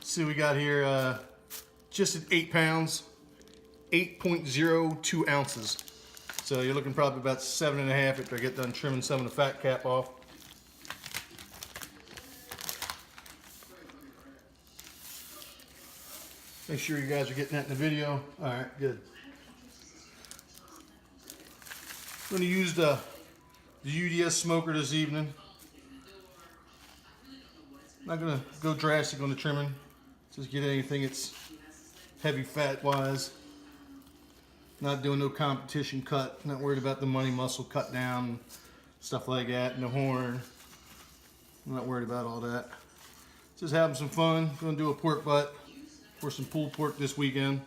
see what we got here. Just at 8 pounds, 8.02 ounces. So you're looking probably about 7.5 after I get done trimming some of the fat cap off. Make sure you guys are getting that in the video. All right, good. I'm going to use the UDS smoker this evening. Not going to go drastic on the trimming. Just get anything that's heavy fat wise. Not doing no competition cut. Not worried about the money muscle cut down, stuff like that, and the horn. I'm not worried about all that. Just having some fun. Going to do a pork butt for some pulled pork this weekend.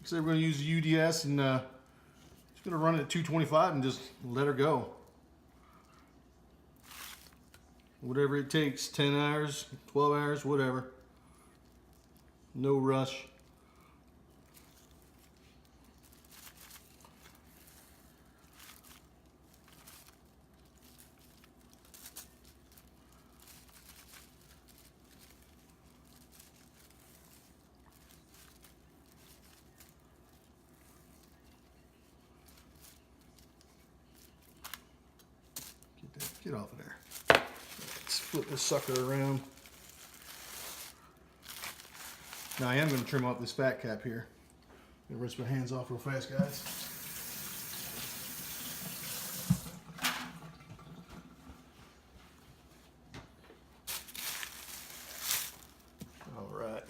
So we're going to use the UDS and just going to run it at 225 and just let her go. Whatever it takes, 10 hours, 12 hours, whatever. No rush. Get off of there. Let's flip this sucker around. Now I am going to trim off this fat cap here. I'm going to rinse my hands off real fast, guys. All right.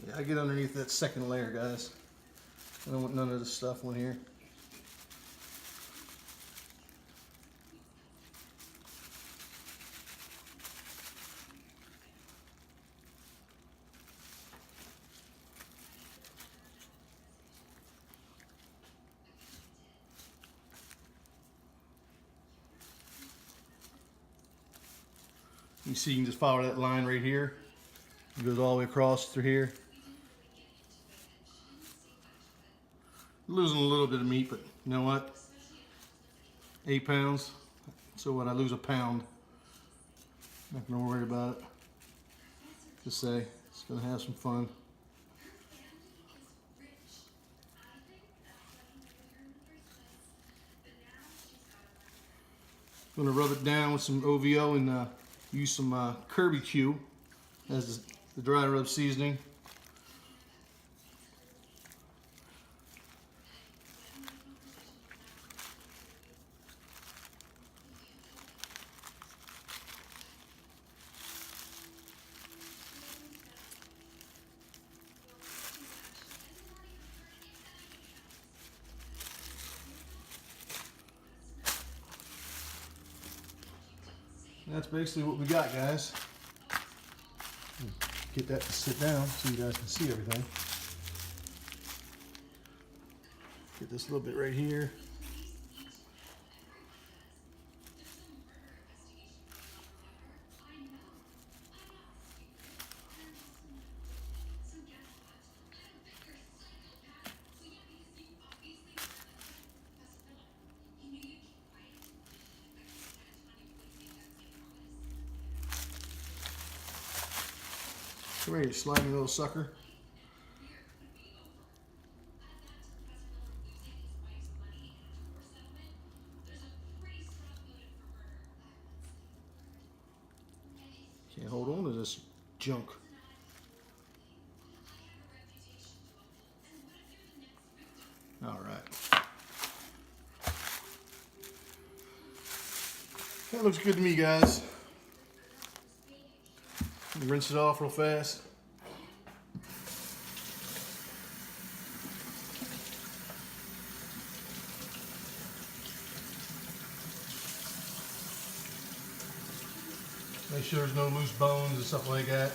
Yeah, I get underneath that second layer, guys. I don't want none of this stuff on here. You see, you can just follow that line right here. It goes all the way across through here. Losing a little bit of meat, but you know what? 8 pounds. So what? I lose a pound. Not gonna worry about it. Just say it's gonna have some fun. Gonna rub it down with some OVO and use some Kirby Q as the dry rub seasoning. That's basically what we got, guys. Get that to sit down so you guys can see everything. Get this little bit right here. Come here, you slimy little sucker. Can't hold on to this junk. All right. That looks good to me, guys. Rinse it off real fast. Make sure there's no loose bones and stuff like that.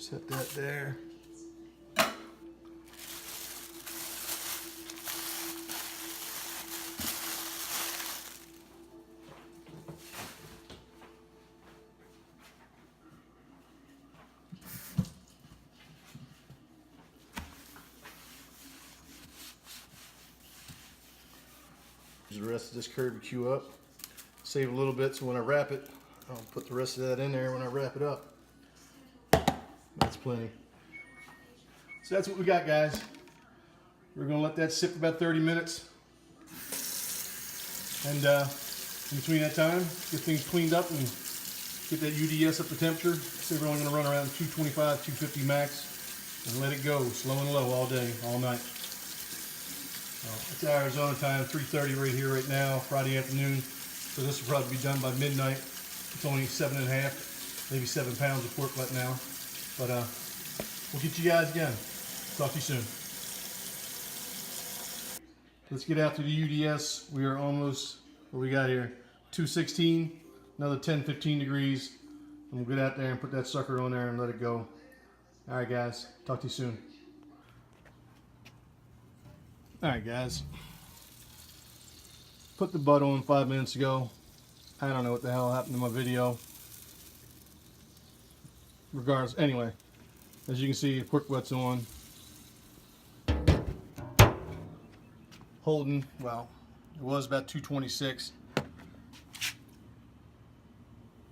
Set that there. The rest of this curlicue up. Save a little bit so when I wrap it, I'll put the rest of that in there when I wrap it up. That's plenty. So that's what we got, guys. We're gonna let that sit for about 30 minutes. And in between that time, get things cleaned up and get that UDS up to temperature. So we're only gonna run around 225, 250 max and let it go slow and low all day, all night. It's Arizona time, 3:30 right here, right now, Friday afternoon. So this will probably be done by midnight. It's only 7.5, maybe 7 pounds of pork butt now. But we'll get you guys again. Talk to you soon. Let's get out to the UDS. We are almost, what we got here? 216, another 10, 15 degrees. And we'll get out there and put that sucker on there and let it go. All right, guys. Talk to you soon. All right, guys. Put the butt on 5 minutes ago. I don't know what the hell happened to my video. Regardless, anyway, as you can see, the pork butt's on. Holding, well, it was about 226. You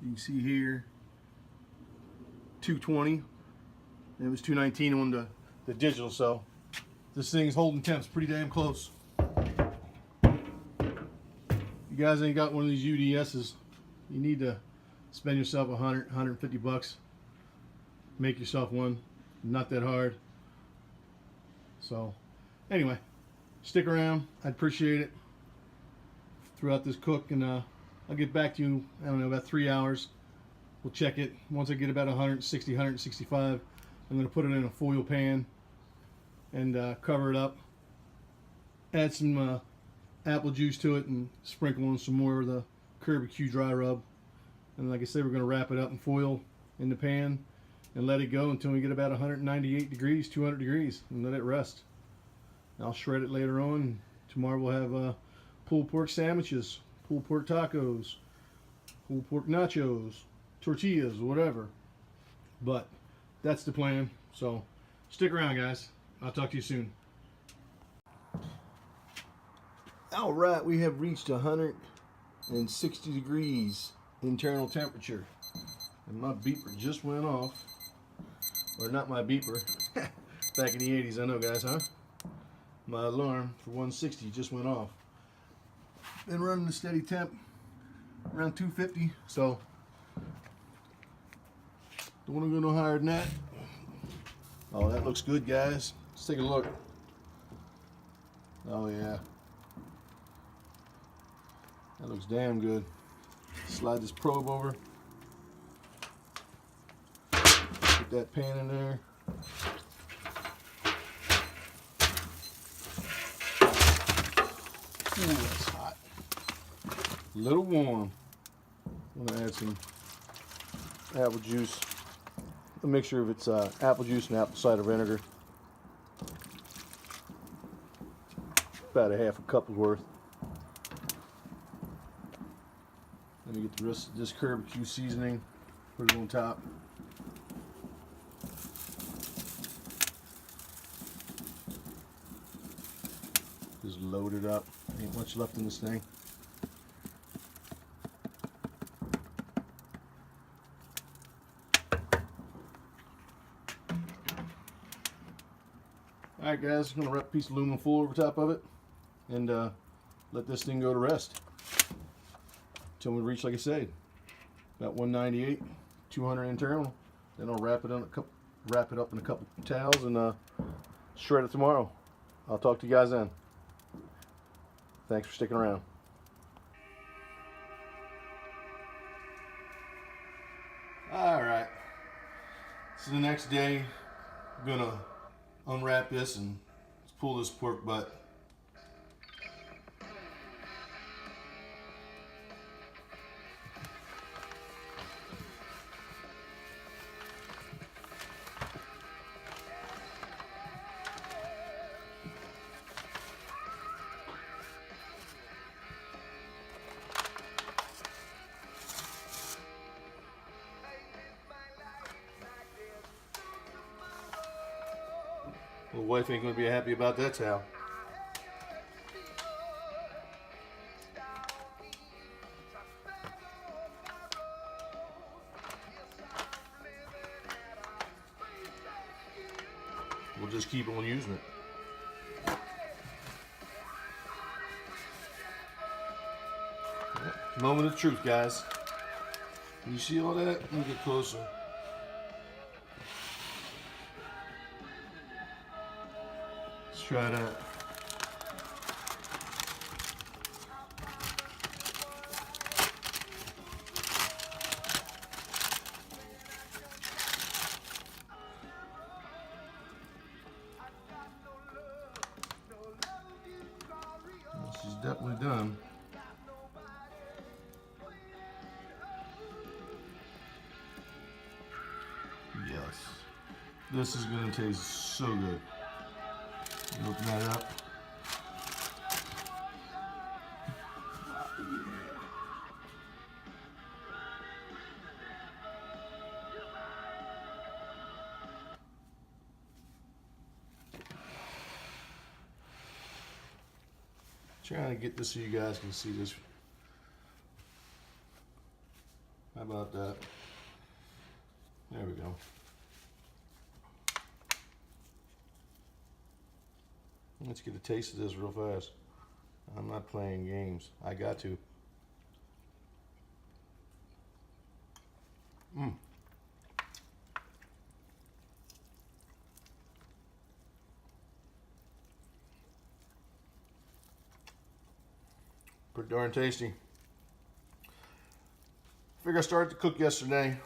can see here, 220. And it was 219 on the digital, so this thing's holding temps pretty damn close. You guys ain't got one of these UDSs, you need to spend yourself 100, 150 bucks. Make yourself one. Not that hard. So, anyway, stick around. I'd appreciate it throughout this cook, and I'll get back to you, I don't know, about 3 hours. We'll check it. Once I get about 160, 165, I'm going to put it in a foil pan and cover it up. Add some apple juice to it and sprinkle on some more of the curlicue dry rub. And like I said, we're going to wrap it up in foil in the pan and let it go until we get about 198 degrees, 200 degrees, and let it rest. I'll shred it later on. Tomorrow we'll have pulled pork sandwiches, pulled pork tacos, pulled pork nachos, tortillas, whatever. But that's the plan. So stick around, guys. I'll talk to you soon. All right, we have reached 160 degrees internal temperature. And my beeper just went off. Or not my beeper. Back in the 80s, I know, guys, huh? My alarm for 160 just went off. Been running a steady temp around 250, so don't want to go no higher than that. Oh, that looks good, guys. Let's take a look. Oh yeah, that looks damn good. Slide this probe over. Put that pan in there. Ooh, that's hot. A little warm. I'm gonna add some apple juice. A mixture of its apple juice and apple cider vinegar. About a half a cup's worth. Let me get the rest of this curlicue seasoning. Put it on top. Just load it up. Ain't much left in this thing. Alright guys, I'm going to wrap a piece of aluminum foil over top of it and let this thing go to rest until we reach, like I said, about 198, 200 internal. Then I'll wrap it up in a couple towels and shred it tomorrow. I'll talk to you guys then. Thanks for sticking around. Alright, so the next day I'm gonna unwrap this and let's pull this pork butt. The wife ain't gonna be happy about that towel. We'll just keep on using it. Moment of truth, guys. You see all that? Let me get closer. Let's try that. This is definitely done. Yes. This is going to taste so good. Open that up. Trying to get this so you guys can see this. How about that? There we go. Let's get a taste of this real fast. I'm not playing games. I got to. Pretty darn tasty. Figure I started to cook yesterday.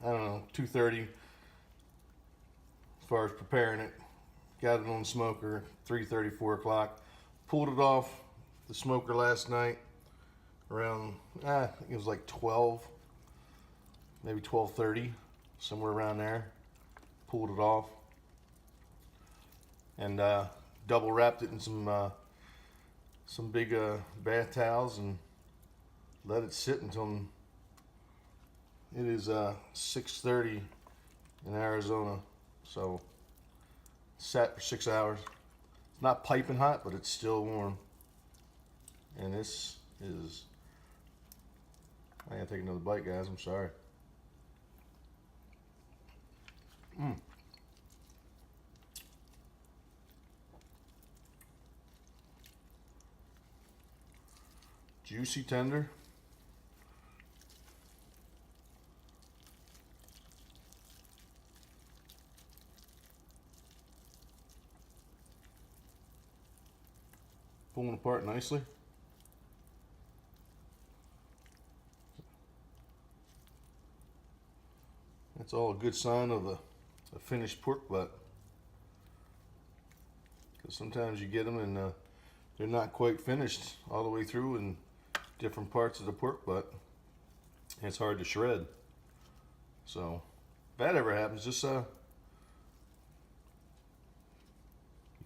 I don't know, 2:30. As far as preparing it, got it on the smoker 3:30, 4 o'clock. Pulled it off the smoker last night around I think it was like 12, maybe 12:30, somewhere around there. Pulled it off and double wrapped it in some big bath towels and let it sit until it is 6:30 in Arizona. So sat for 6 hours. It's not piping hot, but it's still warm. And this is, I gotta take another bite, guys. I'm sorry. Juicy, tender. Pulling apart nicely. That's all a good sign of a finished pork butt. Because sometimes you get them and they're not quite finished all the way through in different parts of the pork butt. And it's hard to shred. So if that ever happens, just you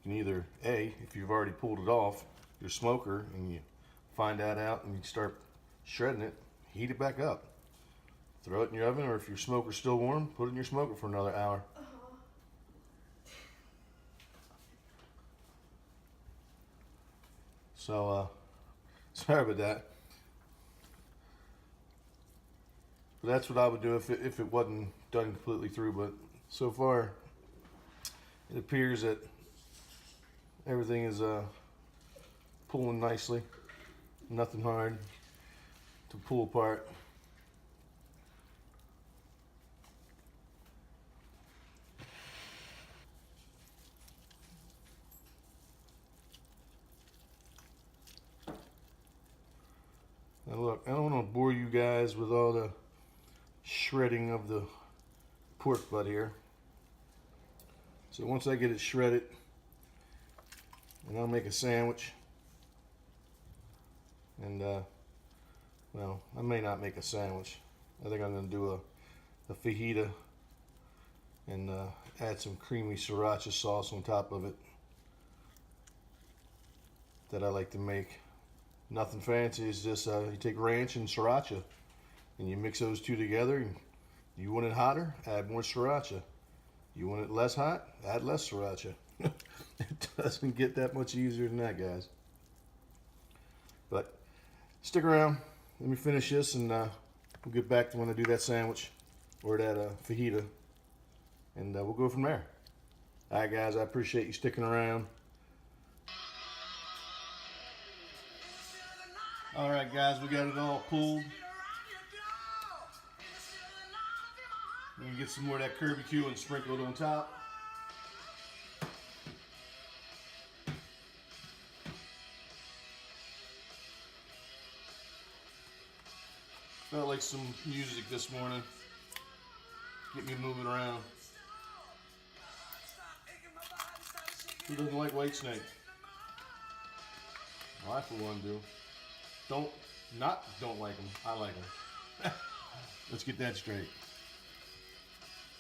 can either if you've already pulled it off your smoker and you find that out and you start shredding it, heat it back up. Throw it in your oven, or if your smoker's still warm, put it in your smoker for another hour. So, sorry about that. But that's what I would do if it wasn't done completely through. But so far, it appears that everything is pulling nicely. Nothing hard to pull apart. Now look, I don't want to bore you guys with all the shredding of the pork butt here. So once I get it shredded, and I'll make a sandwich. And well, I may not make a sandwich. I think I'm going to do a fajita and add some creamy sriracha sauce on top of it that I like to make. Nothing fancy. It's just you take ranch and sriracha and you mix those two together. And you want it hotter, add more sriracha. You want it less hot, add less sriracha. It doesn't get that much easier than that, guys. But stick around. Let me finish this, and we'll get back to when I do that sandwich or that fajita, and we'll go from there. All right, guys, I appreciate you sticking around. All right, guys, we got it all pulled. We're gonna get some more of that barbecue and sprinkle it on top. Felt like some music this morning. Get me moving around. Who doesn't like Whitesnake? Well, I for one do. Don't like them. I like them. Let's get that straight.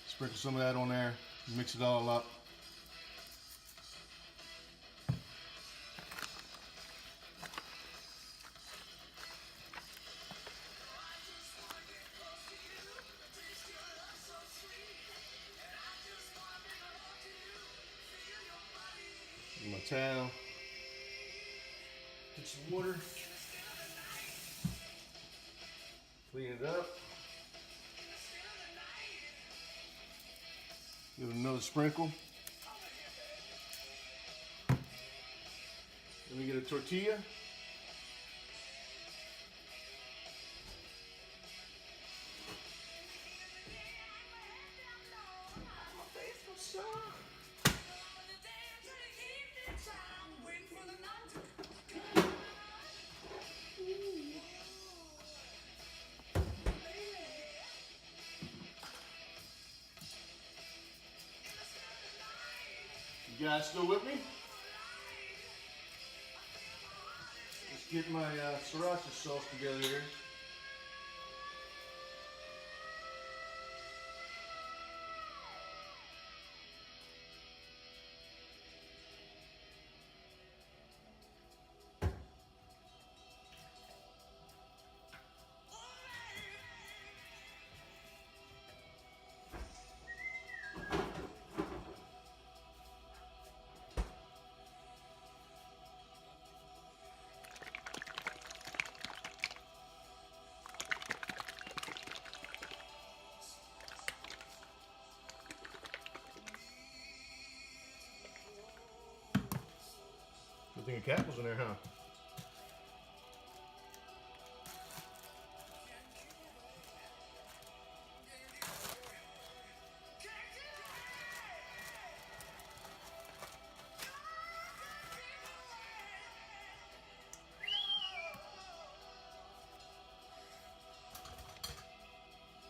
Sprinkle some of that on there. Mix it all up. My towel. Get some water. Clean it up. Give it another sprinkle. Then we get a tortilla. You guys still with me? Let's get my sriracha sauce together here. Good thing a cat was in there, huh?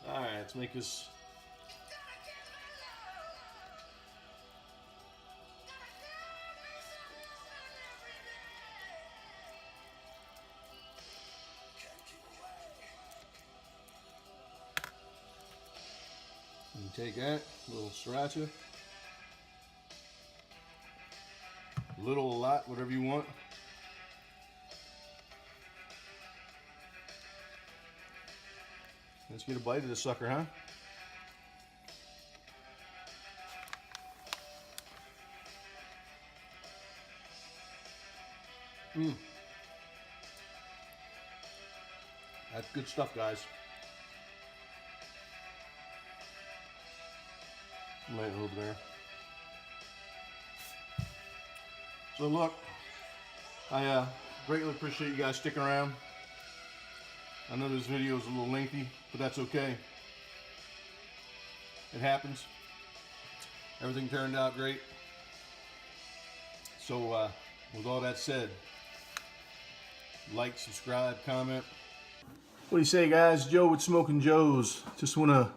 All right, let's make this. You take that, little sriracha, little, a lot, whatever you want. Let's get a bite of this sucker, huh? That's good stuff, guys. Right over there. So look, I greatly appreciate you guys sticking around. I know this video is a little lengthy, but that's okay. It happens. Everything turned out great. So with all that said, like, subscribe, comment. What do you say, guys? Joe with Smoking Joe's. Just want to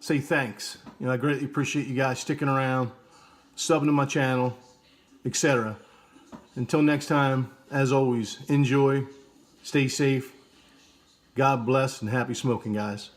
say thanks. You know, I greatly appreciate you guys sticking around, subbing to my channel, etc. Until next time, as always, enjoy, stay safe, God bless, and happy smoking, guys.